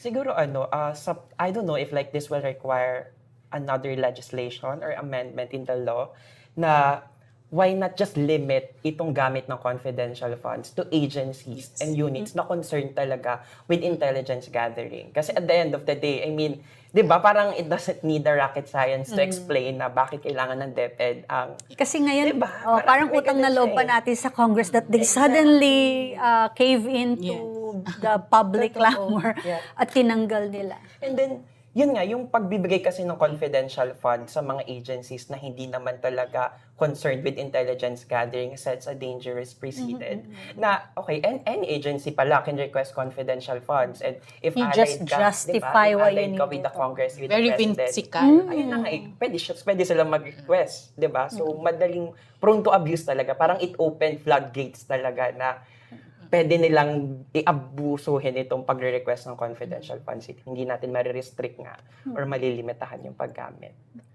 Siguro I don't know if like this will require another legislation or amendment in the law na why not just limit itong gamit ng confidential funds to agencies and units na concerned talaga with intelligence gathering. Kasi at the end of the day, I mean, di ba parang it doesn't need a rocket science to explain na bakit kailangan ng DepEd ang... Kasi ngayon, Diba? parang May utang na ganun loob siya pa eh. natin sa Congress that they suddenly cave into the public clamor Yeah. at tinanggal nila. And then, yun nga, yung pagbibigay kasi ng confidential fund sa mga agencies na hindi naman talaga concerned with intelligence gathering sets a dangerous precedent. Na, okay, and any agency pala can request confidential funds. And if You allied just ka, justify diba? why If you allied need ka with the it. Congress, with Very the President. whimsical. Ayun na nga eh, pwede silang mag-request, di ba? So, madaling, prone to abuse talaga. Parang it opened floodgates talaga na pwede nilang i-abusuhin itong pagre-request ng confidential funds. Hindi natin marirestrict nga or malilimitahan yung paggamit.